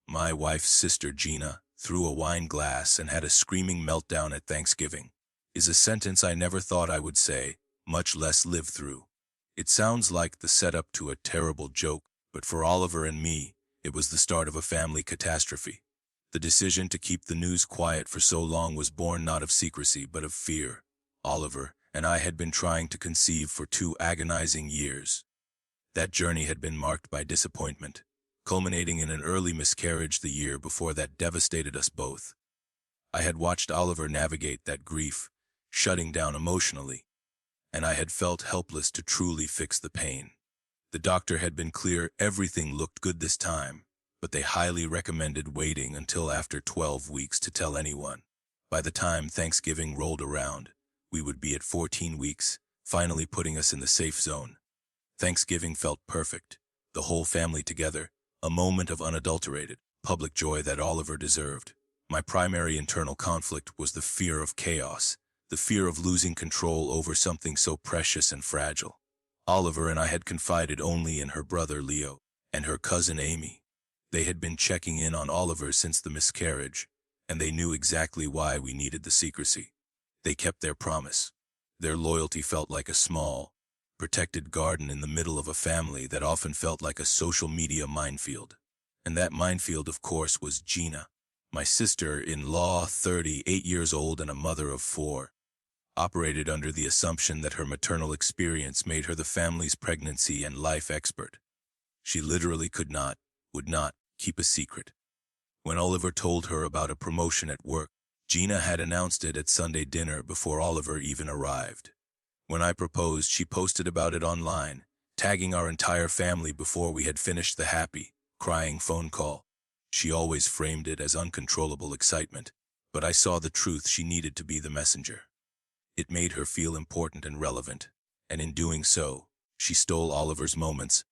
My wife's sister Gina threw a wine glass and had a screaming meltdown at Thanksgiving, is a sentence I never thought I would say, much less live through. It sounds like the setup to a terrible joke, but for Oliver and me, it was the start of a family catastrophe. The decision to keep the news quiet for so long was born not of secrecy but of fear. Oliver and I had been trying to conceive for 2 agonizing years. That journey had been marked by disappointment, culminating in an early miscarriage the year before that devastated us both. I had watched Oliver navigate that grief, shutting down emotionally, and I had felt helpless to truly fix the pain. The doctor had been clear everything looked good this time, but they highly recommended waiting until after 12 weeks to tell anyone. By the time Thanksgiving rolled around, we would be at 14 weeks, finally putting us in the safe zone. Thanksgiving felt perfect, the whole family together, a moment of unadulterated, public joy that Oliver deserved. My primary internal conflict was the fear of chaos, the fear of losing control over something so precious and fragile. Oliver and I had confided only in her brother Leo and her cousin Amy. They had been checking in on Oliver since the miscarriage, and they knew exactly why we needed the secrecy. They kept their promise. Their loyalty felt like a small, protected garden in the middle of a family that often felt like a social media minefield. And that minefield, of course, was Gina, my sister-in-law, 38 years old and a mother of 4. Operated under the assumption that her maternal experience made her the family's pregnancy and life expert. She literally would not, keep a secret. When Oliver told her about a promotion at work, Gina had announced it at Sunday dinner before Oliver even arrived. When I proposed, she posted about it online, tagging our entire family before we had finished the happy, crying phone call. She always framed it as uncontrollable excitement, but I saw the truth. She needed to be the messenger. It made her feel important and relevant, and in doing so, she stole Oliver's moments,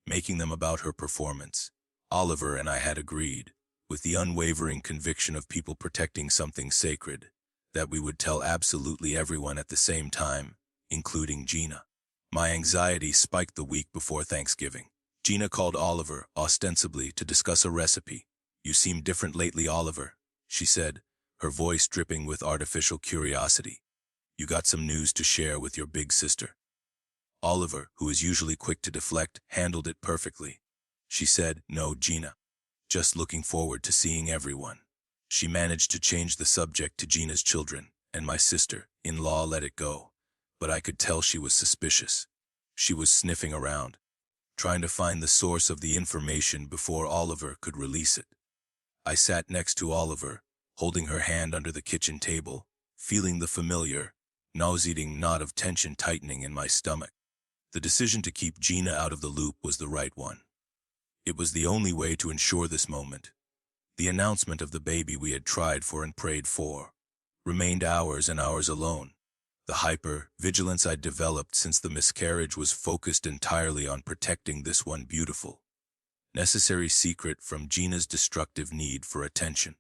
making them about her performance. Oliver and I had agreed, with the unwavering conviction of people protecting something sacred, that we would tell absolutely everyone at the same time, including Gina. My anxiety spiked the week before Thanksgiving. Gina called Oliver, ostensibly to discuss a recipe. "You seem different lately, Oliver," she said, her voice dripping with artificial curiosity. "You got some news to share with your big sister." Oliver, who is usually quick to deflect, handled it perfectly. She said, "No, Gina. Just looking forward to seeing everyone." She managed to change the subject to Gina's children, and my sister-in-law let it go. But I could tell she was suspicious. She was sniffing around, trying to find the source of the information before Oliver could release it. I sat next to Oliver, holding her hand under the kitchen table, feeling the familiar, nauseating knot of tension tightening in my stomach. The decision to keep Gina out of the loop was the right one. It was the only way to ensure this moment. The announcement of the baby we had tried for and prayed for remained hours and hours alone. The hyper-vigilance I'd developed since the miscarriage was focused entirely on protecting this one beautiful, necessary secret from Gina's destructive need for attention.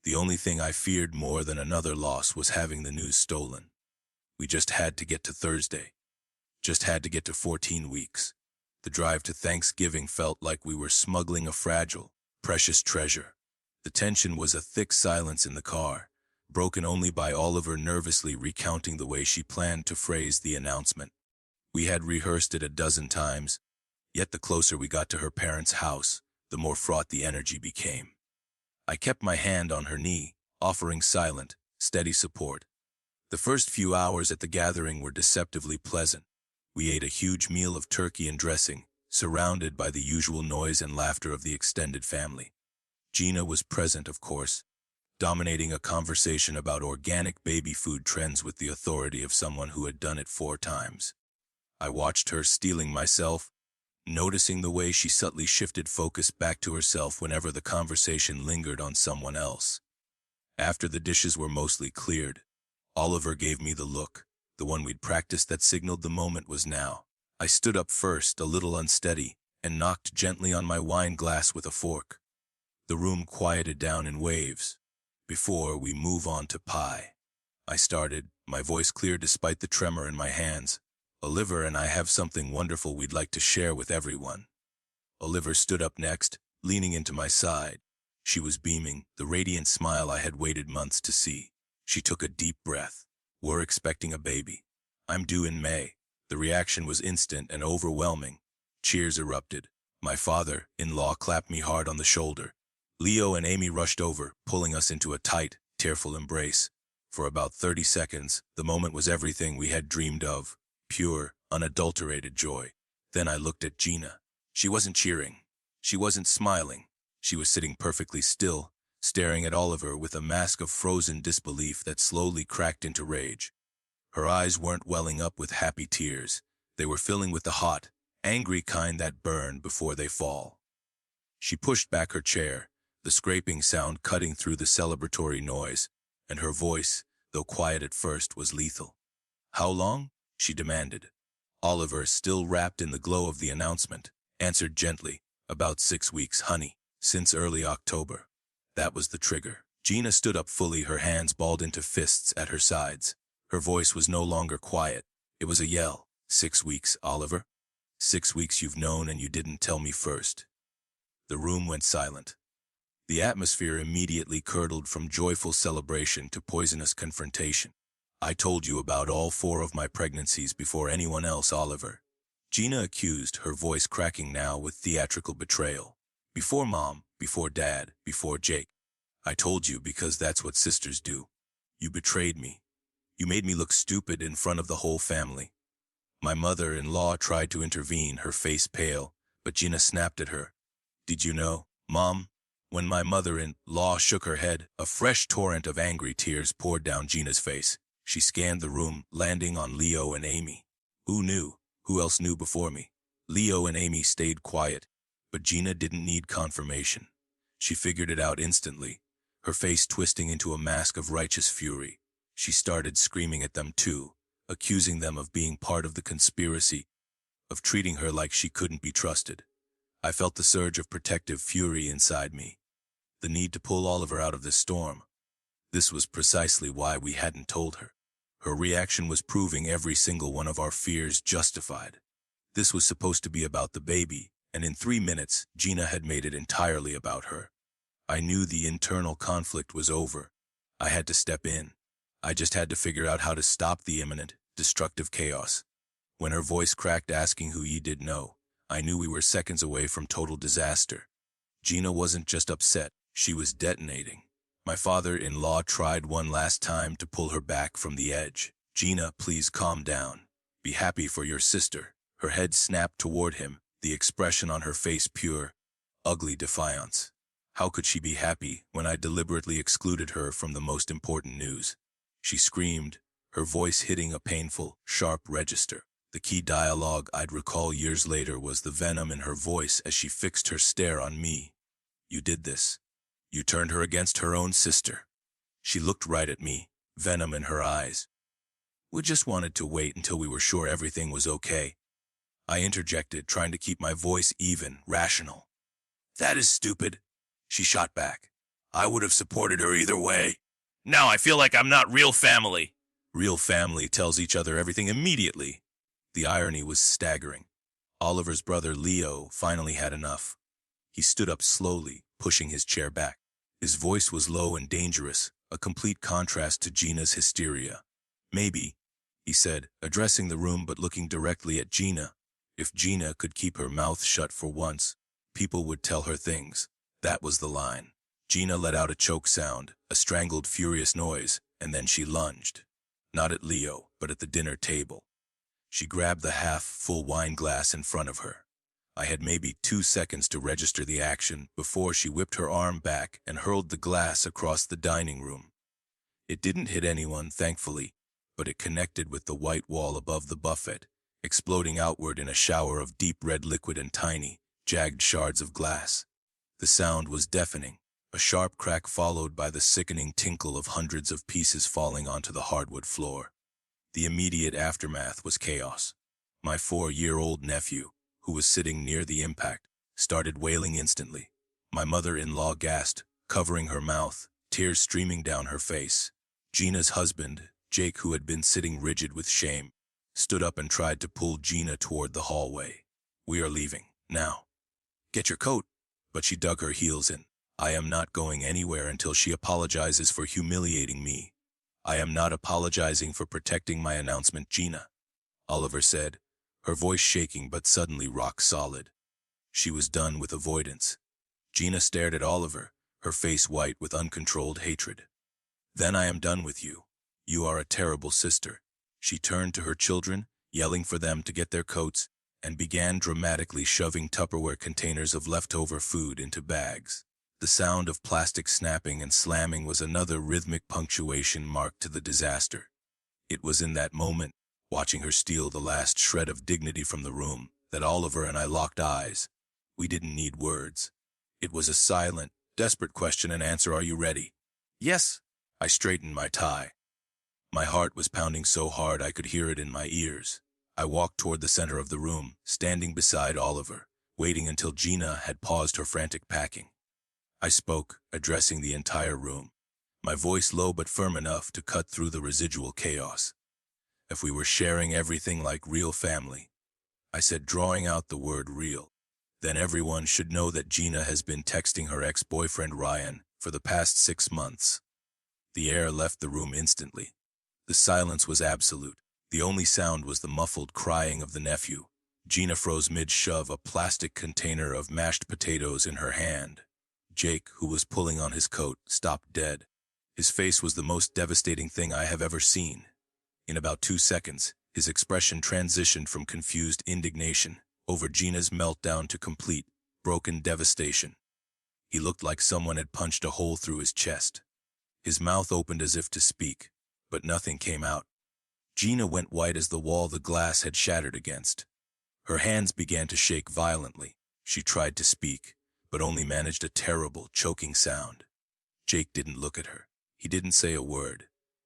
The only thing I feared more than another loss was having the news stolen. We just had to get to Thursday. Just had to get to 14 weeks. The drive to Thanksgiving felt like we were smuggling a fragile, precious treasure. The tension was a thick silence in the car, broken only by Oliver nervously recounting the way she planned to phrase the announcement. We had rehearsed it a dozen times, yet the closer we got to her parents' house, the more fraught the energy became. I kept my hand on her knee, offering silent, steady support. The first few hours at the gathering were deceptively pleasant. We ate a huge meal of turkey and dressing, surrounded by the usual noise and laughter of the extended family. Gina was present, of course, dominating a conversation about organic baby food trends with the authority of someone who had done it 4 times. I watched her, steeling myself, noticing the way she subtly shifted focus back to herself whenever the conversation lingered on someone else. After the dishes were mostly cleared, Oliver gave me the look, the one we'd practiced that signaled the moment was now. I stood up first, a little unsteady, and knocked gently on my wine glass with a fork. The room quieted down in waves. "Before we move on to pie," I started, my voice clear despite the tremor in my hands, "Oliver and I have something wonderful we'd like to share with everyone." Oliver stood up next, leaning into my side. She was beaming, the radiant smile I had waited months to see. She took a deep breath. "We're expecting a baby. I'm due in May." The reaction was instant and overwhelming. Cheers erupted. My father-in-law clapped me hard on the shoulder. Leo and Amy rushed over, pulling us into a tight, tearful embrace. For about 30 seconds, the moment was everything we had dreamed of. Pure, unadulterated joy. Then I looked at Gina. She wasn't cheering. She wasn't smiling. She was sitting perfectly still, staring at Oliver with a mask of frozen disbelief that slowly cracked into rage. Her eyes weren't welling up with happy tears. They were filling with the hot, angry kind that burn before they fall. She pushed back her chair, the scraping sound cutting through the celebratory noise, and her voice, though quiet at first, was lethal. "How long?" she demanded. Oliver, still wrapped in the glow of the announcement, answered gently, "About 6 weeks, honey, since early October." That was the trigger. Gina stood up fully, her hands balled into fists at her sides. Her voice was no longer quiet. It was a yell. "6 weeks, Oliver? 6 weeks you've known and you didn't tell me first." The room went silent. The atmosphere immediately curdled from joyful celebration to poisonous confrontation. "I told you about all 4 of my pregnancies before anyone else, Oliver," Gina accused, her voice cracking now with theatrical betrayal. "Before Mom, before Dad, before Jake. I told you because that's what sisters do. You betrayed me. You made me look stupid in front of the whole family." My mother-in-law tried to intervene, her face pale, but Gina snapped at her. "Did you know, Mom?" When my mother-in-law shook her head, a fresh torrent of angry tears poured down Gina's face. She scanned the room, landing on Leo and Amy. "Who knew? Who else knew before me?" Leo and Amy stayed quiet, but Gina didn't need confirmation. She figured it out instantly, her face twisting into a mask of righteous fury. She started screaming at them too, accusing them of being part of the conspiracy, of treating her like she couldn't be trusted. I felt the surge of protective fury inside me, the need to pull Oliver out of this storm. This was precisely why we hadn't told her. Her reaction was proving every single one of our fears justified. This was supposed to be about the baby, and in 3 minutes, Gina had made it entirely about her. I knew the internal conflict was over. I had to step in. I just had to figure out how to stop the imminent, destructive chaos. When her voice cracked asking who ye did know, I knew we were seconds away from total disaster. Gina wasn't just upset, she was detonating. My father-in-law tried one last time to pull her back from the edge. "Gina, please calm down. Be happy for your sister." Her head snapped toward him, the expression on her face pure, ugly defiance. How could she be happy when I deliberately excluded her from the most important news? She screamed, her voice hitting a painful, sharp register. The key dialogue I'd recall years later was the venom in her voice as she fixed her stare on me. "You did this. You turned her against her own sister." She looked right at me, venom in her eyes. "We just wanted to wait until we were sure everything was okay." I interjected, trying to keep my voice even, rational. "That is stupid," she shot back. "I would have supported her either way. Now I feel like I'm not real family." Real family tells each other everything immediately. The irony was staggering. Oliver's brother Leo finally had enough. He stood up slowly, pushing his chair back. His voice was low and dangerous, a complete contrast to Gina's hysteria. "Maybe," he said, addressing the room but looking directly at Gina, "if Gina could keep her mouth shut for once, people would tell her things." That was the line. Gina let out a choke sound, a strangled, furious noise, and then she lunged. Not at Leo, but at the dinner table. She grabbed the half-full wine glass in front of her. I had maybe 2 seconds to register the action before she whipped her arm back and hurled the glass across the dining room. It didn't hit anyone, thankfully, but it connected with the white wall above the buffet, exploding outward in a shower of deep red liquid and tiny, jagged shards of glass. The sound was deafening, a sharp crack followed by the sickening tinkle of hundreds of pieces falling onto the hardwood floor. The immediate aftermath was chaos. My 4-year-old nephew, who was sitting near the impact, started wailing instantly. My mother-in-law gasped, covering her mouth, tears streaming down her face. Gina's husband, Jake, who had been sitting rigid with shame, stood up and tried to pull Gina toward the hallway. "We are leaving, now. Get your coat." But she dug her heels in. I am not going anywhere until she apologizes for humiliating me. I am not apologizing for protecting my announcement, Gina, Oliver said, her voice shaking but suddenly rock solid. She was done with avoidance. Gina stared at Oliver, her face white with uncontrolled hatred. Then I am done with you. You are a terrible sister. She turned to her children, yelling for them to get their coats, and began dramatically shoving Tupperware containers of leftover food into bags. The sound of plastic snapping and slamming was another rhythmic punctuation mark to the disaster. It was in that moment, watching her steal the last shred of dignity from the room, that Oliver and I locked eyes. We didn't need words. It was a silent, desperate question and answer. Are you ready? Yes. I straightened my tie. My heart was pounding so hard I could hear it in my ears. I walked toward the center of the room, standing beside Oliver, waiting until Gina had paused her frantic packing. I spoke, addressing the entire room, my voice low but firm enough to cut through the residual chaos. If we were sharing everything like real family, I said, drawing out the word real, then everyone should know that Gina has been texting her ex-boyfriend Ryan for the past 6 months. The air left the room instantly. The silence was absolute. The only sound was the muffled crying of the nephew. Gina froze mid-shove, a plastic container of mashed potatoes in her hand. Jake, who was pulling on his coat, stopped dead. His face was the most devastating thing I have ever seen. In about 2 seconds, his expression transitioned from confused indignation over Gina's meltdown to complete, broken devastation. He looked like someone had punched a hole through his chest. His mouth opened as if to speak, but nothing came out. Gina went white as the wall the glass had shattered against. Her hands began to shake violently. She tried to speak, but only managed a terrible, choking sound. Jake didn't look at her. He didn't say a word.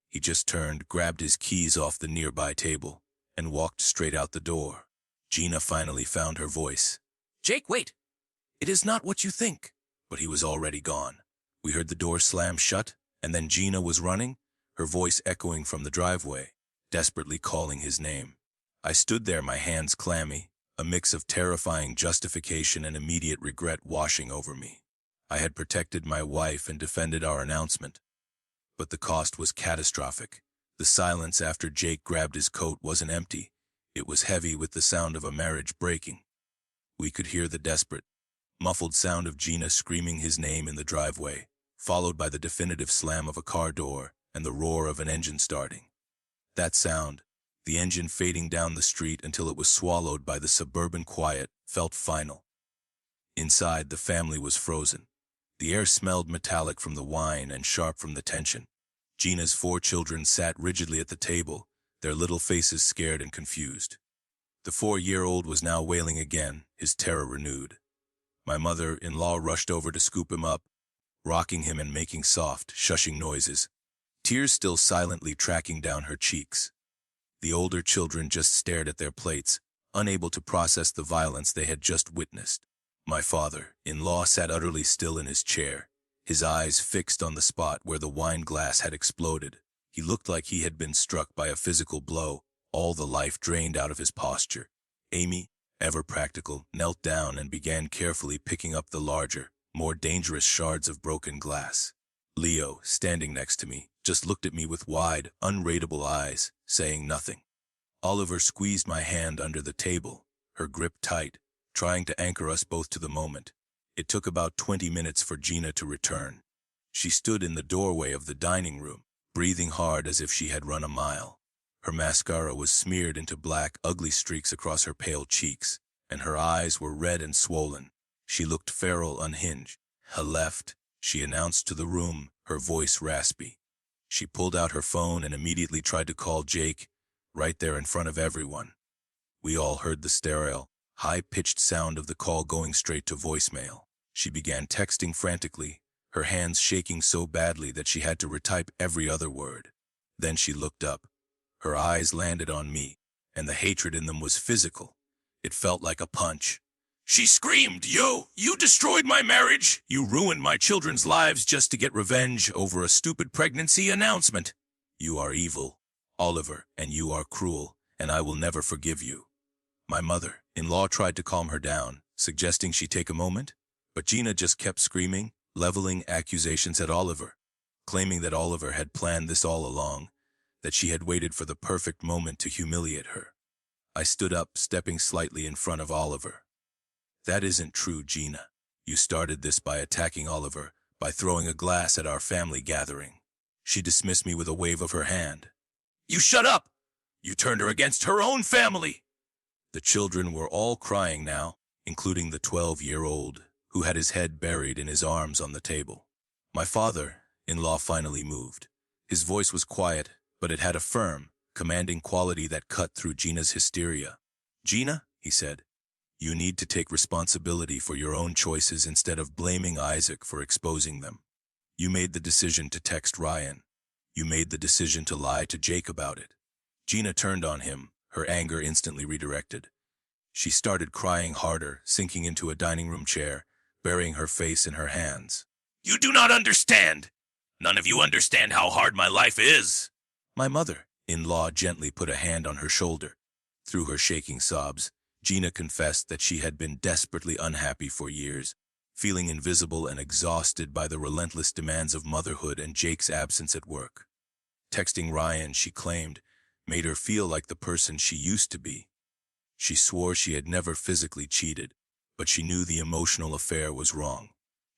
He just turned, grabbed his keys off the nearby table, and walked straight out the door. Gina finally found her voice. Jake, wait! It is not what you think. But he was already gone. We heard the door slam shut, and then Gina was running, her voice echoing from the driveway, desperately calling his name. I stood there, my hands clammy, a mix of terrifying justification and immediate regret washing over me. I had protected my wife and defended our announcement. But the cost was catastrophic. The silence after Jake grabbed his coat wasn't empty. It was heavy with the sound of a marriage breaking. We could hear the desperate, muffled sound of Gina screaming his name in the driveway, followed by the definitive slam of a car door and the roar of an engine starting. That sound, the engine fading down the street until it was swallowed by the suburban quiet, felt final. Inside, the family was frozen. The air smelled metallic from the wine and sharp from the tension. Gina's 4 children sat rigidly at the table, their little faces scared and confused. The 4-year-old was now wailing again, his terror renewed. My mother-in-law rushed over to scoop him up, rocking him and making soft, shushing noises, tears still silently tracking down her cheeks. The older children just stared at their plates, unable to process the violence they had just witnessed. My father-in-law sat utterly still in his chair, his eyes fixed on the spot where the wine glass had exploded. He looked like he had been struck by a physical blow, all the life drained out of his posture. Amy, ever practical, knelt down and began carefully picking up the larger, more dangerous shards of broken glass. Leo, standing next to me, just looked at me with wide, unreadable eyes, saying nothing. Oliver squeezed my hand under the table, her grip tight, trying to anchor us both to the moment. It took about 20 minutes for Gina to return. She stood in the doorway of the dining room, breathing hard as if she had run a mile. Her mascara was smeared into black, ugly streaks across her pale cheeks, and her eyes were red and swollen. She looked feral, unhinged. "Ha left," she announced to the room, her voice raspy. She pulled out her phone and immediately tried to call Jake, right there in front of everyone. We all heard the sterile, high-pitched sound of the call going straight to voicemail. She began texting frantically, her hands shaking so badly that she had to retype every other word. Then she looked up. Her eyes landed on me, and the hatred in them was physical. It felt like a punch. She screamed, You destroyed my marriage! You ruined my children's lives just to get revenge over a stupid pregnancy announcement. You are evil, Oliver, and you are cruel, and I will never forgive you. My mother-in-law tried to calm her down, suggesting she take a moment, but Gina just kept screaming, leveling accusations at Oliver, claiming that Oliver had planned this all along, that she had waited for the perfect moment to humiliate her. I stood up, stepping slightly in front of Oliver. That isn't true, Gina. You started this by attacking Oliver, by throwing a glass at our family gathering. She dismissed me with a wave of her hand. You shut up! You turned her against her own family! The children were all crying now, including the 12-year-old, who had his head buried in his arms on the table. My father-in-law finally moved. His voice was quiet, but it had a firm, commanding quality that cut through Gina's hysteria. Gina, he said, you need to take responsibility for your own choices instead of blaming Isaac for exposing them. You made the decision to text Ryan. You made the decision to lie to Jake about it. Gina turned on him, her anger instantly redirected. She started crying harder, sinking into a dining room chair, burying her face in her hands. You do not understand! None of you understand how hard my life is! My mother-in-law gently put a hand on her shoulder. Through her shaking sobs, Gina confessed that she had been desperately unhappy for years, feeling invisible and exhausted by the relentless demands of motherhood and Jake's absence at work. Texting Ryan, she claimed, made her feel like the person she used to be. She swore she had never physically cheated, but she knew the emotional affair was wrong.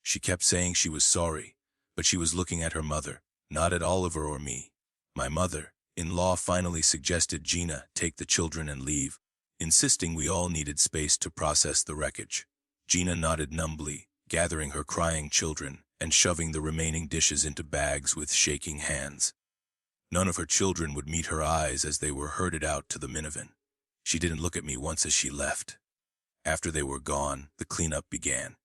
She kept saying she was sorry, but she was looking at her mother, not at Oliver or me. My mother-in-law finally suggested Gina take the children and leave, insisting we all needed space to process the wreckage. Gina nodded numbly, gathering her crying children and shoving the remaining dishes into bags with shaking hands. None of her children would meet her eyes as they were herded out to the minivan. She didn't look at me once as she left. After they were gone, the cleanup began.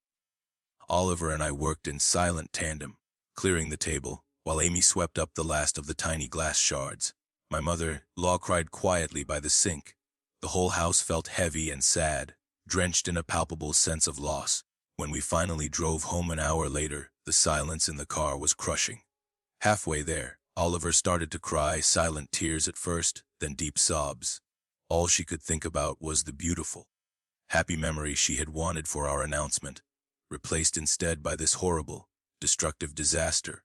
Oliver and I worked in silent tandem, clearing the table, while Amy swept up the last of the tiny glass shards. My mother-in-law cried quietly by the sink. The whole house felt heavy and sad, drenched in a palpable sense of loss. When we finally drove home an hour later, the silence in the car was crushing. Halfway there, Oliver started to cry, silent tears at first, then deep sobs. All she could think about was the beautiful, happy memory she had wanted for our announcement, replaced instead by this horrible, destructive disaster.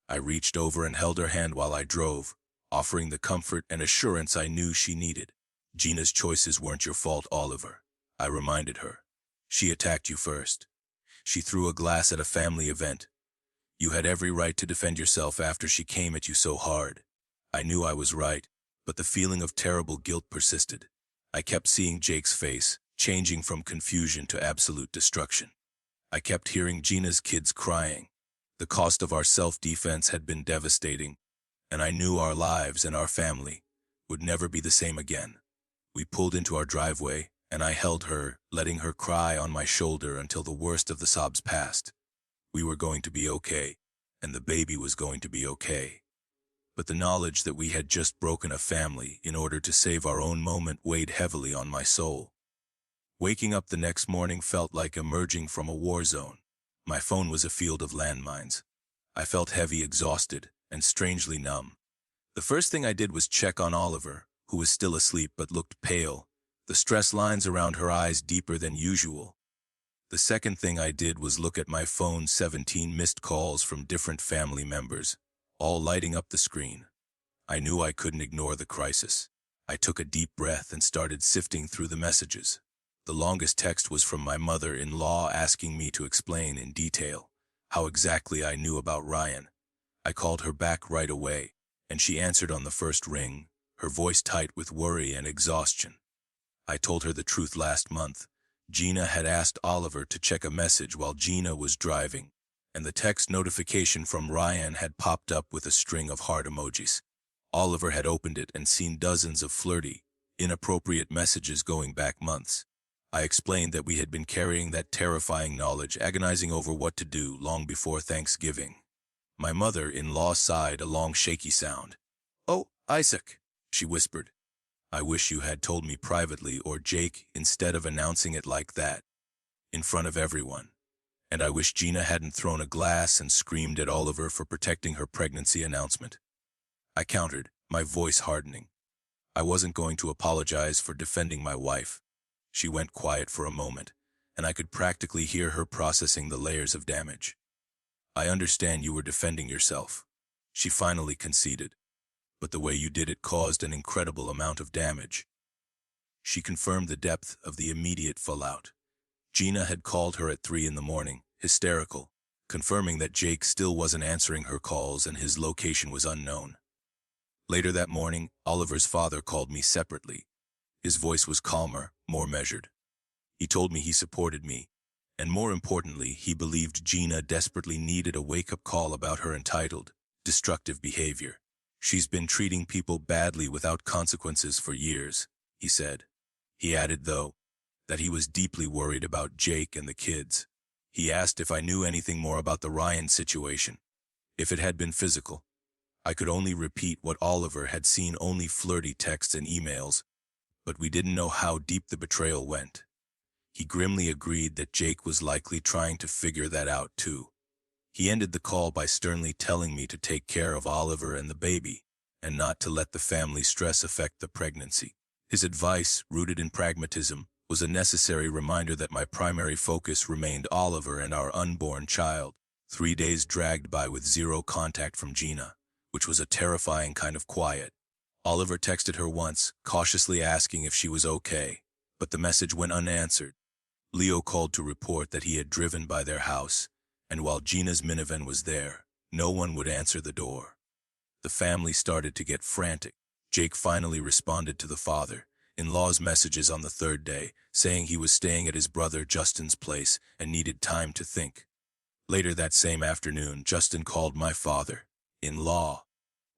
I reached over and held her hand while I drove, offering the comfort and assurance I knew she needed. Gina's choices weren't your fault, Oliver, I reminded her. She attacked you first. She threw a glass at a family event. You had every right to defend yourself after she came at you so hard. I knew I was right, but the feeling of terrible guilt persisted. I kept seeing Jake's face, changing from confusion to absolute destruction. I kept hearing Gina's kids crying. The cost of our self-defense had been devastating, and I knew our lives and our family would never be the same again. We pulled into our driveway, and I held her, letting her cry on my shoulder until the worst of the sobs passed. We were going to be okay, and the baby was going to be okay. But the knowledge that we had just broken a family in order to save our own moment weighed heavily on my soul. Waking up the next morning felt like emerging from a war zone. My phone was a field of landmines. I felt heavy, exhausted, and strangely numb. The first thing I did was check on Oliver, who was still asleep but looked pale, the stress lines around her eyes deeper than usual. The second thing I did was look at my phone's 17 missed calls from different family members, all lighting up the screen. I knew I couldn't ignore the crisis. I took a deep breath and started sifting through the messages. The longest text was from my mother-in-law asking me to explain in detail how exactly I knew about Ryan. I called her back right away, and she answered on the first ring, her voice tight with worry and exhaustion. I told her the truth last month. Gina had asked Oliver to check a message while Gina was driving, and the text notification from Ryan had popped up with a string of heart emojis. Oliver had opened it and seen dozens of flirty, inappropriate messages going back months. I explained that we had been carrying that terrifying knowledge, agonizing over what to do long before Thanksgiving. My mother-in-law sighed a long, shaky sound. "Oh, Isaac," she whispered. "I wish you had told me privately or Jake instead of announcing it like that, in front of everyone. And I wish Gina hadn't thrown a glass and screamed at Oliver for protecting her pregnancy announcement." I countered, my voice hardening. I wasn't going to apologize for defending my wife. She went quiet for a moment, and I could practically hear her processing the layers of damage. I understand you were defending yourself. She finally conceded. But the way you did it caused an incredible amount of damage. She confirmed the depth of the immediate fallout. Gina had called her at 3 in the morning, hysterical, confirming that Jake still wasn't answering her calls and his location was unknown. Later that morning, Oliver's father called me separately. His voice was calmer, more measured. He told me he supported me, and more importantly, he believed Gina desperately needed a wake-up call about her entitled, destructive behavior. She's been treating people badly without consequences for years, he said. He added, though, that he was deeply worried about Jake and the kids. He asked if I knew anything more about the Ryan situation, if it had been physical. I could only repeat what Oliver had seen, only flirty texts and emails, but we didn't know how deep the betrayal went. He grimly agreed that Jake was likely trying to figure that out too. He ended the call by sternly telling me to take care of Oliver and the baby, and not to let the family stress affect the pregnancy. His advice, rooted in pragmatism, was a necessary reminder that my primary focus remained Oliver and our unborn child. 3 days dragged by with zero contact from Gina, which was a terrifying kind of quiet. Oliver texted her once, cautiously asking if she was okay, but the message went unanswered. Leo called to report that he had driven by their house, and while Gina's minivan was there, no one would answer the door. The family started to get frantic. Jake finally responded to the father-in-law's messages on the 3rd day, saying he was staying at his brother Justin's place and needed time to think. Later that same afternoon, Justin called my father-in-law,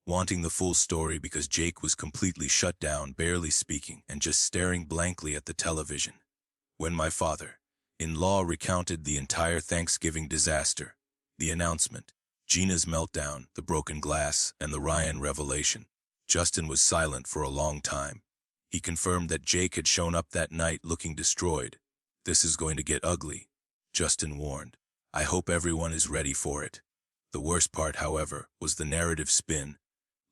wanting the full story because Jake was completely shut down, barely speaking, and just staring blankly at the television. When my father-in-law recounted the entire Thanksgiving disaster, the announcement, Gina's meltdown, the broken glass, and the Ryan revelation, Justin was silent for a long time. He confirmed that Jake had shown up that night looking destroyed. "This is going to get ugly," Justin warned. "I hope everyone is ready for it." The worst part, however, was the narrative spin.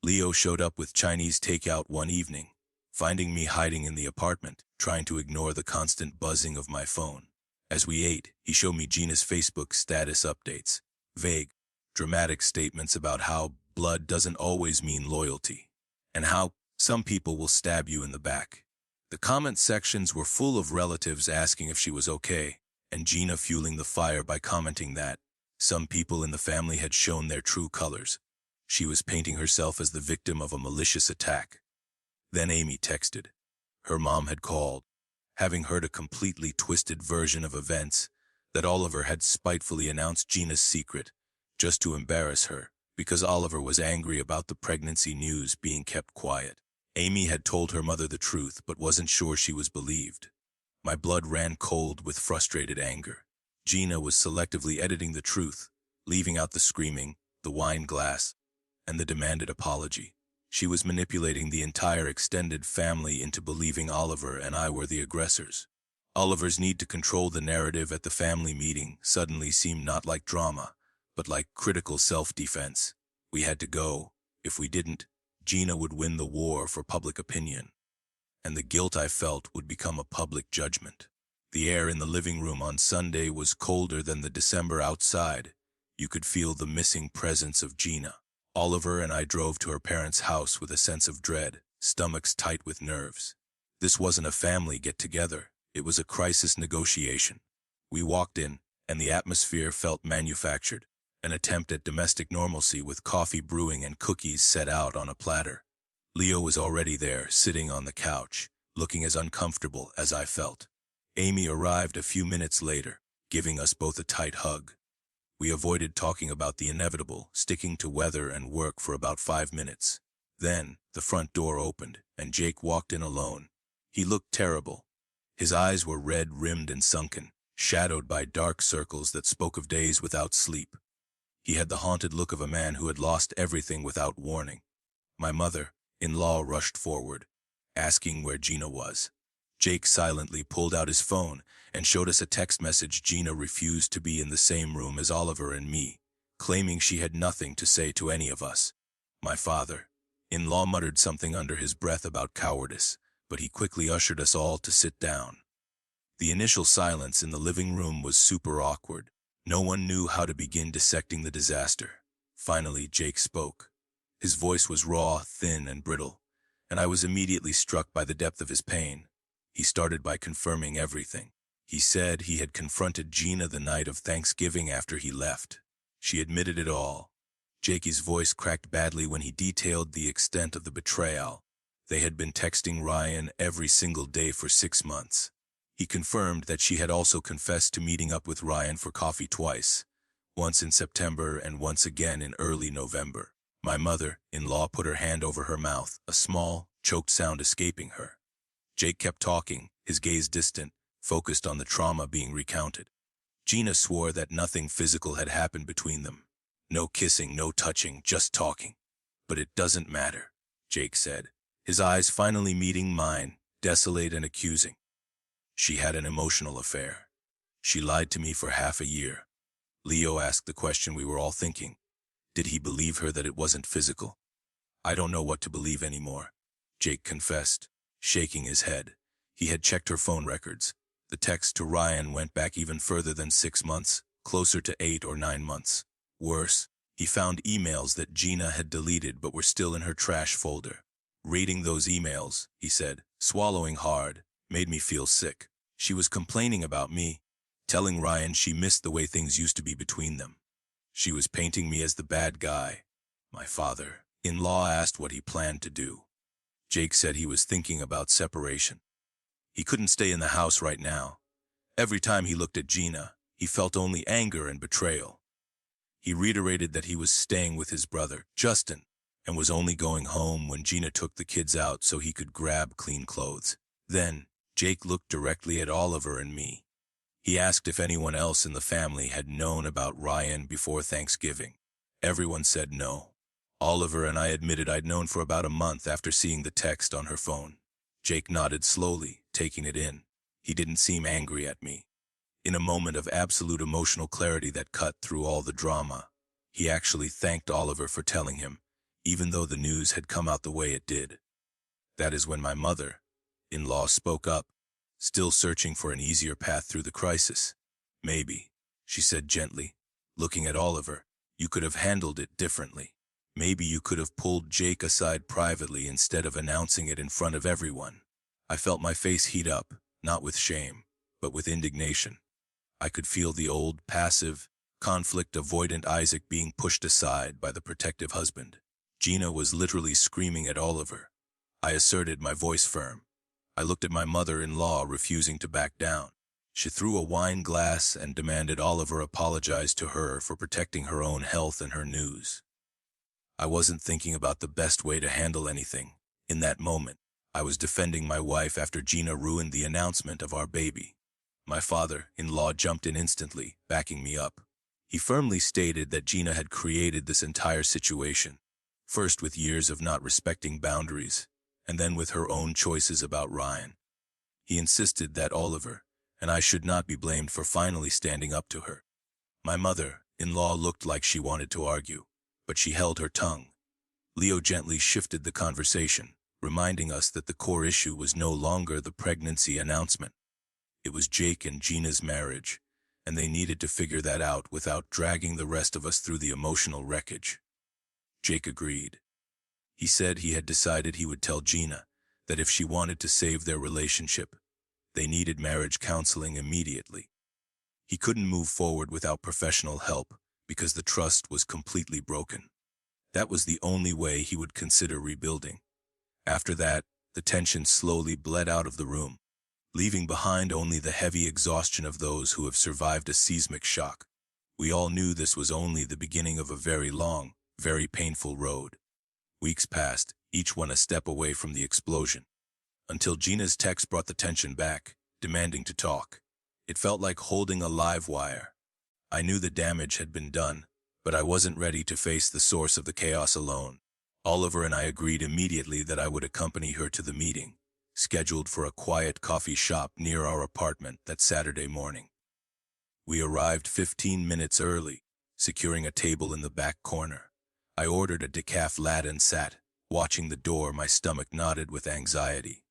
Leo showed up with Chinese takeout one evening, finding me hiding in the apartment, trying to ignore the constant buzzing of my phone. As we ate, he showed me Gina's Facebook status updates, vague, dramatic statements about how blood doesn't always mean loyalty, and how some people will stab you in the back. The comment sections were full of relatives asking if she was okay, and Gina fueling the fire by commenting that some people in the family had shown their true colors. She was painting herself as the victim of a malicious attack. Then Amy texted. Her mom had called, having heard a completely twisted version of events, that Oliver had spitefully announced Gina's secret, just to embarrass her, because Oliver was angry about the pregnancy news being kept quiet. Amy had told her mother the truth, but wasn't sure she was believed. My blood ran cold with frustrated anger. Gina was selectively editing the truth, leaving out the screaming, the wine glass, and the demanded apology. She was manipulating the entire extended family into believing Oliver and I were the aggressors. Oliver's need to control the narrative at the family meeting suddenly seemed not like drama, but like critical self-defense. We had to go. If we didn't, Gina would win the war for public opinion, and the guilt I felt would become a public judgment. The air in the living room on Sunday was colder than the December outside. You could feel the missing presence of Gina. Oliver and I drove to her parents' house with a sense of dread, stomachs tight with nerves. This wasn't a family get-together. It was a crisis negotiation. We walked in, and the atmosphere felt manufactured, an attempt at domestic normalcy with coffee brewing and cookies set out on a platter. Leo was already there, sitting on the couch, looking as uncomfortable as I felt. Amy arrived a few minutes later, giving us both a tight hug. We avoided talking about the inevitable, sticking to weather and work for about 5 minutes. Then, the front door opened, and Jake walked in alone. He looked terrible. His eyes were red-rimmed and sunken, shadowed by dark circles that spoke of days without sleep. He had the haunted look of a man who had lost everything without warning. My mother-in-law rushed forward, asking where Gina was. Jake silently pulled out his phone and showed us a text message. Gina refused to be in the same room as Oliver and me, claiming she had nothing to say to any of us. My father-in-law muttered something under his breath about cowardice, but he quickly ushered us all to sit down. The initial silence in the living room was super awkward. No one knew how to begin dissecting the disaster. Finally, Jake spoke. His voice was raw, thin, and brittle, and I was immediately struck by the depth of his pain. He started by confirming everything. He said he had confronted Gina the night of Thanksgiving after he left. She admitted it all. Jakey's voice cracked badly when he detailed the extent of the betrayal. They had been texting Ryan every single day for 6 months. He confirmed that she had also confessed to meeting up with Ryan for coffee twice, once in September and once again in early November. My mother-in-law put her hand over her mouth, a small, choked sound escaping her. Jake kept talking, his gaze distant, focused on the trauma being recounted. Gina swore that nothing physical had happened between them. No kissing, no touching, just talking. But it doesn't matter, Jake said, his eyes finally meeting mine, desolate and accusing. She had an emotional affair. She lied to me for half a year. Leo asked the question we were all thinking. Did he believe her that it wasn't physical? I don't know what to believe anymore, Jake confessed, shaking his head. He had checked her phone records. The text to Ryan went back even further than 6 months, closer to 8 or 9 months. Worse, he found emails that Gina had deleted but were still in her trash folder. Reading those emails, he said, swallowing hard, made me feel sick. She was complaining about me, telling Ryan she missed the way things used to be between them. She was painting me as the bad guy. My father-in-law asked what he planned to do. Jake said he was thinking about separation. He couldn't stay in the house right now. Every time he looked at Gina, he felt only anger and betrayal. He reiterated that he was staying with his brother, Justin, and was only going home when Gina took the kids out so he could grab clean clothes. Then, Jake looked directly at Oliver and me. He asked if anyone else in the family had known about Ryan before Thanksgiving. Everyone said no. Oliver and I admitted I'd known for about a month after seeing the text on her phone. Jake nodded slowly, taking it in. He didn't seem angry at me. In a moment of absolute emotional clarity that cut through all the drama, he actually thanked Oliver for telling him, even though the news had come out the way it did. That is when my mother-in-law spoke up, still searching for an easier path through the crisis. Maybe, she said gently, looking at Oliver, you could have handled it differently. Maybe you could have pulled Jake aside privately instead of announcing it in front of everyone. I felt my face heat up, not with shame, but with indignation. I could feel the old, passive, conflict-avoidant Isaac being pushed aside by the protective husband. Gina was literally screaming at Oliver. I asserted, my voice firm. I looked at my mother-in-law, refusing to back down. She threw a wine glass and demanded Oliver apologize to her for protecting her own health and her news. I wasn't thinking about the best way to handle anything. In that moment, I was defending my wife after Gina ruined the announcement of our baby. My father-in-law jumped in instantly, backing me up. He firmly stated that Gina had created this entire situation, first with years of not respecting boundaries, and then with her own choices about Ryan. He insisted that Oliver and I should not be blamed for finally standing up to her. My mother-in-law looked like she wanted to argue, but she held her tongue. Leo gently shifted the conversation, reminding us that the core issue was no longer the pregnancy announcement. It was Jake and Gina's marriage, and they needed to figure that out without dragging the rest of us through the emotional wreckage. Jake agreed. He said he had decided he would tell Gina that if she wanted to save their relationship, they needed marriage counseling immediately. He couldn't move forward without professional help because the trust was completely broken. That was the only way he would consider rebuilding. After that, the tension slowly bled out of the room, leaving behind only the heavy exhaustion of those who have survived a seismic shock. We all knew this was only the beginning of a very long, very painful road. Weeks passed, each one a step away from the explosion, until Gina's text brought the tension back, demanding to talk. It felt like holding a live wire. I knew the damage had been done, but I wasn't ready to face the source of the chaos alone. Oliver and I agreed immediately that I would accompany her to the meeting, scheduled for a quiet coffee shop near our apartment that Saturday morning. We arrived 15 minutes early, securing a table in the back corner. I ordered a decaf latte and sat, watching the door, my stomach knotted with anxiety.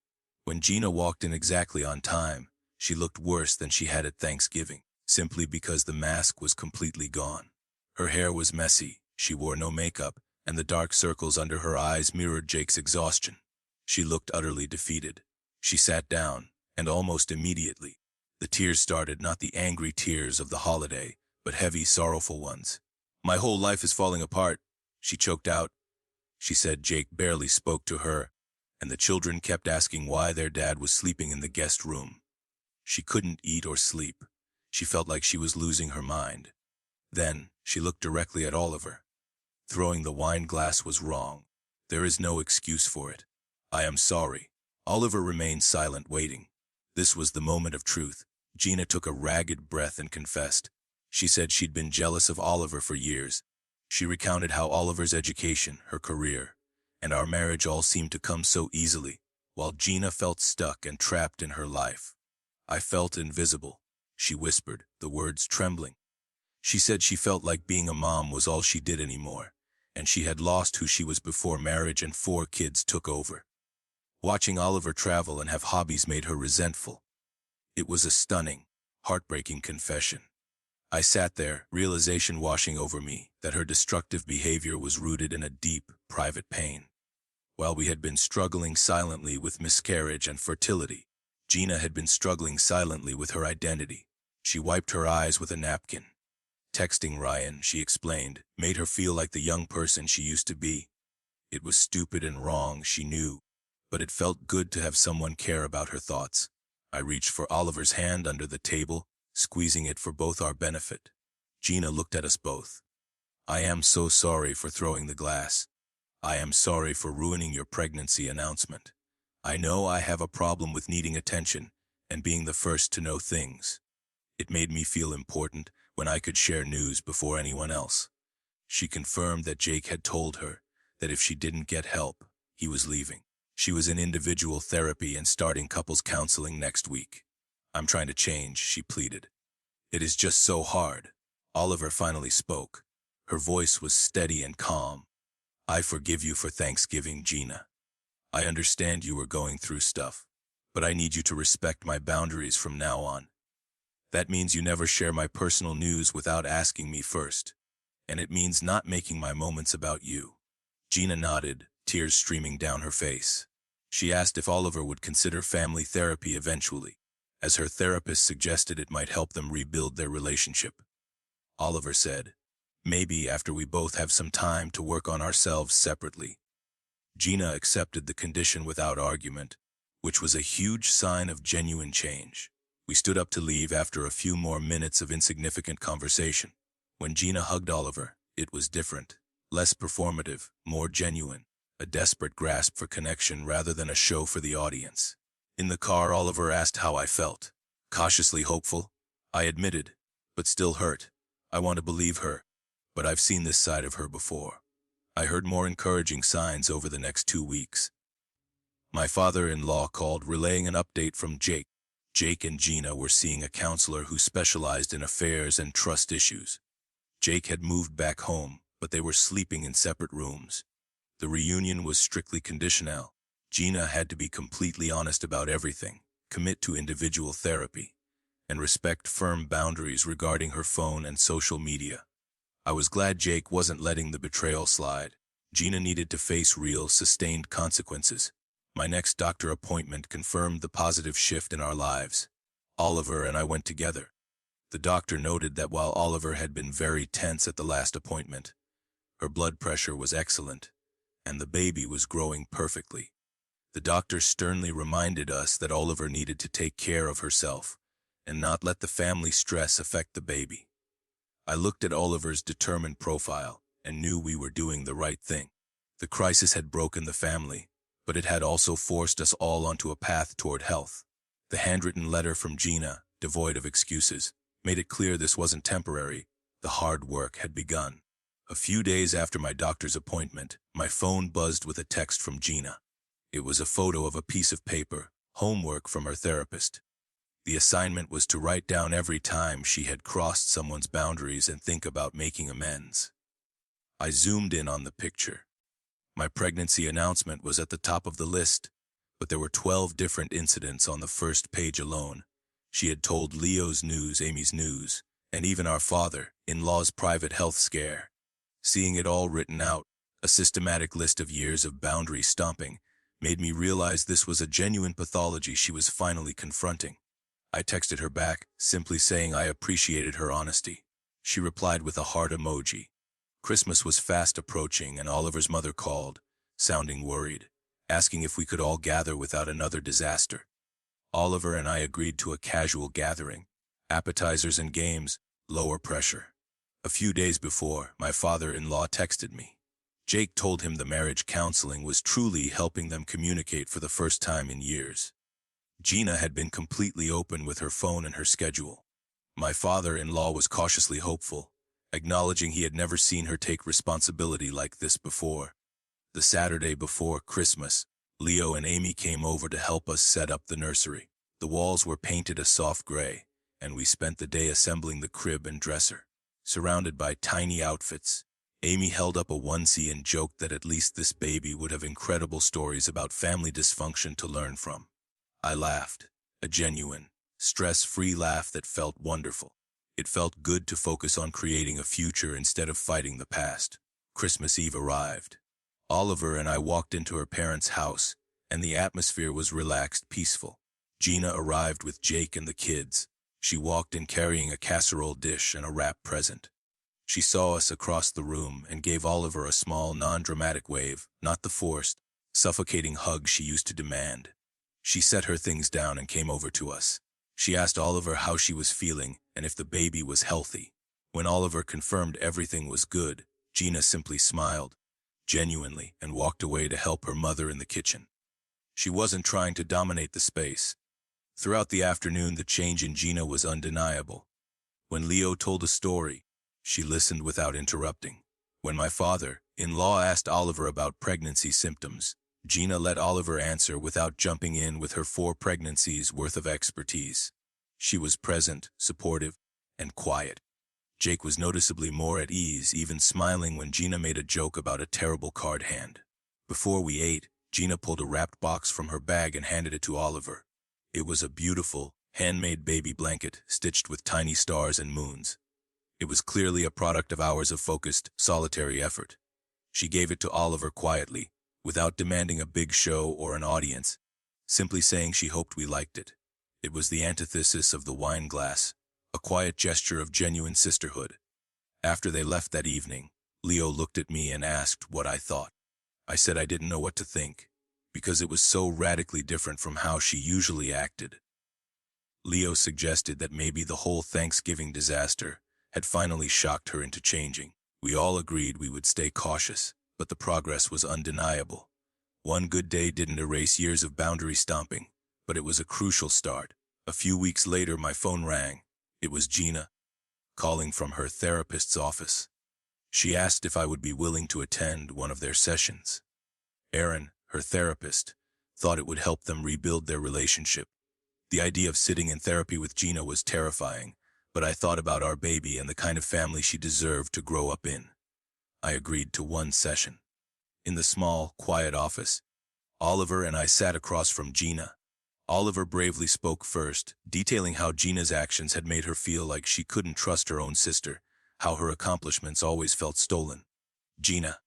When Gina walked in exactly on time, she looked worse than she had at Thanksgiving. simply because the mask was completely gone. Her hair was messy, she wore no makeup, and the dark circles under her eyes mirrored Jake's exhaustion. She looked utterly defeated. She sat down, and almost immediately, the tears started, not the angry tears of the holiday, but heavy, sorrowful ones. "My whole life is falling apart," she choked out. She said Jake barely spoke to her, and the children kept asking why their dad was sleeping in the guest room. She couldn't eat or sleep. She felt like she was losing her mind. Then, she looked directly at Oliver. Throwing the wine glass was wrong. There is no excuse for it. "I am sorry." Oliver remained silent, waiting. This was the moment of truth. Gina took a ragged breath and confessed. She said she'd been jealous of Oliver for years. She recounted how Oliver's education, her career, and our marriage all seemed to come so easily, while Gina felt stuck and trapped in her life. "I felt invisible," she whispered, the words trembling. She said she felt like being a mom was all she did anymore, and she had lost who she was before marriage and 4 kids took over. Watching Oliver travel and have hobbies made her resentful. It was a stunning, heartbreaking confession. I sat there, realization washing over me that her destructive behavior was rooted in a deep, private pain. While we had been struggling silently with miscarriage and fertility, Gina had been struggling silently with her identity. She wiped her eyes with a napkin. Texting Ryan, she explained, made her feel like the young person she used to be. It was stupid and wrong, she knew, but it felt good to have someone care about her thoughts. I reached for Oliver's hand under the table, squeezing it for both our benefit. Gina looked at us both. "I am so sorry for throwing the glass. I am sorry for ruining your pregnancy announcement. I know I have a problem with needing attention and being the first to know things. It made me feel important when I could share news before anyone else." She confirmed that Jake had told her that if she didn't get help, he was leaving. She was in individual therapy and starting couples counseling next week. "I'm trying to change," she pleaded. "It is just so hard." Oliver finally spoke. Her voice was steady and calm. "I forgive you for Thanksgiving, Gina. I understand you were going through stuff, but I need you to respect my boundaries from now on. That means you never share my personal news without asking me first, and it means not making my moments about you." Gina nodded, tears streaming down her face. She asked if Oliver would consider family therapy eventually, as her therapist suggested it might help them rebuild their relationship. Oliver said, "Maybe after we both have some time to work on ourselves separately." Gina accepted the condition without argument, which was a huge sign of genuine change. We stood up to leave after a few more minutes of insignificant conversation. When Gina hugged Oliver, it was different, less performative, more genuine, a desperate grasp for connection rather than a show for the audience. In the car, Oliver asked how I felt. Cautiously hopeful, I admitted, but still hurt. I want to believe her, but I've seen this side of her before. I heard more encouraging signs over the next 2 weeks. My father-in-law called, relaying an update from Jake. Jake and Gina were seeing a counselor who specialized in affairs and trust issues. Jake had moved back home, but they were sleeping in separate rooms. The reunion was strictly conditional. Gina had to be completely honest about everything, commit to individual therapy, and respect firm boundaries regarding her phone and social media. I was glad Jake wasn't letting the betrayal slide. Gina needed to face real, sustained consequences. My next doctor appointment confirmed the positive shift in our lives. Oliver and I went together. The doctor noted that while Oliver had been very tense at the last appointment, her blood pressure was excellent, and the baby was growing perfectly. The doctor sternly reminded us that Oliver needed to take care of herself and not let the family stress affect the baby. I looked at Oliver's determined profile and knew we were doing the right thing. The crisis had broken the family, but it had also forced us all onto a path toward health. The handwritten letter from Gina, devoid of excuses, made it clear this wasn't temporary. The hard work had begun. A few days after my doctor's appointment, my phone buzzed with a text from Gina. It was a photo of a piece of paper, homework from her therapist. The assignment was to write down every time she had crossed someone's boundaries and think about making amends. I zoomed in on the picture. My pregnancy announcement was at the top of the list, but there were 12 different incidents on the first page alone, She had told Leo's news, Amy's news, and even our father-in-law's private health scare. Seeing it all written out, a systematic list of years of boundary stomping, made me realize this was a genuine pathology she was finally confronting. I texted her back, simply saying I appreciated her honesty. She replied with a heart emoji. Christmas was fast approaching and Oliver's mother called, sounding worried, asking if we could all gather without another disaster. Oliver and I agreed to a casual gathering, appetizers and games, lower pressure. A few days before, my father-in-law texted me. Jake told him the marriage counseling was truly helping them communicate for the first time in years. Gina had been completely open with her phone and her schedule. My father-in-law was cautiously hopeful, acknowledging he had never seen her take responsibility like this before. The Saturday before Christmas, Leo and Amy came over to help us set up the nursery. The walls were painted a soft gray, and we spent the day assembling the crib and dresser. Surrounded by tiny outfits, Amy held up a onesie and joked that at least this baby would have incredible stories about family dysfunction to learn from. I laughed, a genuine, stress-free laugh that felt wonderful. It felt good to focus on creating a future instead of fighting the past. Christmas Eve arrived. Oliver and I walked into her parents' house, and the atmosphere was relaxed, peaceful. Gina arrived with Jake and the kids. She walked in carrying a casserole dish and a wrapped present. She saw us across the room and gave Oliver a small, non-dramatic wave, not the forced, suffocating hug she used to demand. She set her things down and came over to us. She asked Oliver how she was feeling and if the baby was healthy. When Oliver confirmed everything was good, Gina simply smiled, genuinely, and walked away to help her mother in the kitchen. She wasn't trying to dominate the space. Throughout the afternoon, the change in Gina was undeniable. When Leo told a story, she listened without interrupting. When my father-in-law asked Oliver about pregnancy symptoms, Gina let Oliver answer without jumping in with her 4 pregnancies worth of expertise. She was present, supportive, and quiet. Jake was noticeably more at ease, even smiling when Gina made a joke about a terrible card hand. Before we ate, Gina pulled a wrapped box from her bag and handed it to Oliver. It was a beautiful, handmade baby blanket stitched with tiny stars and moons. It was clearly a product of hours of focused, solitary effort. She gave it to Oliver quietly, without demanding a big show or an audience, simply saying she hoped we liked it. It was the antithesis of the wine glass, a quiet gesture of genuine sisterhood. After they left that evening, Leo looked at me and asked what I thought. I said I didn't know what to think, because it was so radically different from how she usually acted. Leo suggested that maybe the whole Thanksgiving disaster had finally shocked her into changing. We all agreed we would stay cautious, but the progress was undeniable. One good day didn't erase years of boundary stomping, but it was a crucial start. A few weeks later, my phone rang. It was Gina, calling from her therapist's office. She asked if I would be willing to attend one of their sessions. Aaron, her therapist, thought it would help them rebuild their relationship. The idea of sitting in therapy with Gina was terrifying, but I thought about our baby and the kind of family she deserved to grow up in. I agreed to one session. In the small, quiet office, Oliver and I sat across from Gina. Oliver bravely spoke first, detailing how Gina's actions had made her feel like she couldn't trust her own sister, how her accomplishments always felt stolen. Gina,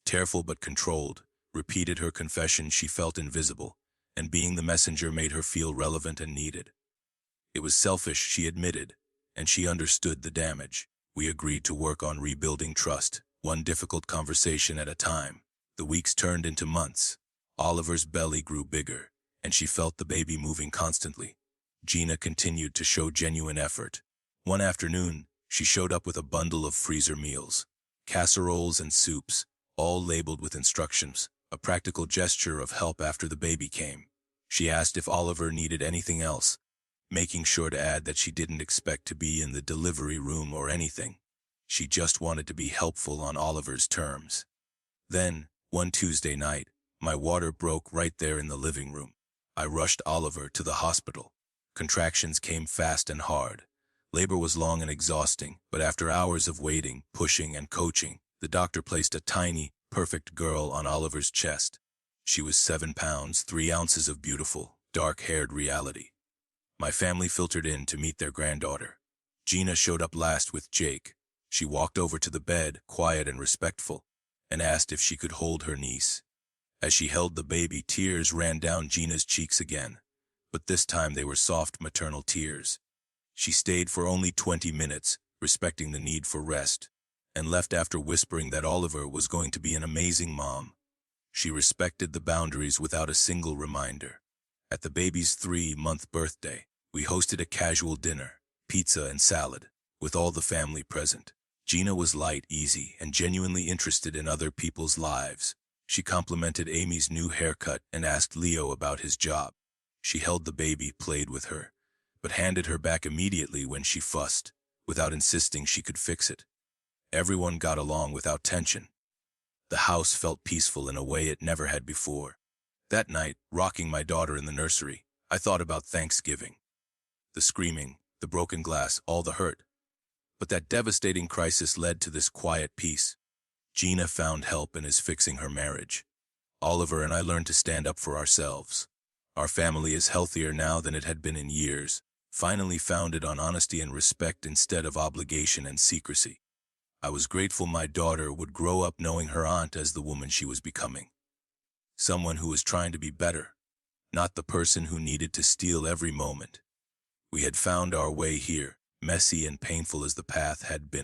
tearful but controlled, repeated her confession she felt invisible, and being the messenger made her feel relevant and needed. It was selfish, she admitted, and she understood the damage. We agreed to work on rebuilding trust, one difficult conversation at a time. The weeks turned into months. Oliver's belly grew bigger, and she felt the baby moving constantly. Gina continued to show genuine effort. One afternoon, she showed up with a bundle of freezer meals, casseroles and soups, all labeled with instructions, a practical gesture of help after the baby came. She asked if Oliver needed anything else, making sure to add that she didn't expect to be in the delivery room or anything. She just wanted to be helpful on Oliver's terms. Then, one Tuesday night, my water broke right there in the living room. I rushed Oliver to the hospital. Contractions came fast and hard. Labor was long and exhausting, but after hours of waiting, pushing, and coaching, the doctor placed a tiny, perfect girl on Oliver's chest. She was 7 pounds, 3 ounces of beautiful, dark-haired reality. My family filtered in to meet their granddaughter. Gina showed up last with Jake. She walked over to the bed, quiet and respectful, and asked if she could hold her niece. As she held the baby, tears ran down Gina's cheeks again, but this time they were soft maternal tears. She stayed for only 20 minutes, respecting the need for rest, and left after whispering that Oliver was going to be an amazing mom. She respected the boundaries without a single reminder. At the baby's 3-month birthday, we hosted a casual dinner, pizza and salad, with all the family present. Gina was light, easy, and genuinely interested in other people's lives. She complimented Amy's new haircut and asked Leo about his job. She held the baby, played with her, but handed her back immediately when she fussed, without insisting she could fix it. Everyone got along without tension. The house felt peaceful in a way it never had before. That night, rocking my daughter in the nursery, I thought about Thanksgiving. The screaming, the broken glass, all the hurt. But that devastating crisis led to this quiet peace. Gina found help and is fixing her marriage. Oliver and I learned to stand up for ourselves. Our family is healthier now than it had been in years, finally founded on honesty and respect instead of obligation and secrecy. I was grateful my daughter would grow up knowing her aunt as the woman she was becoming. Someone who was trying to be better, not the person who needed to steal every moment. We had found our way here, messy and painful as the path had been.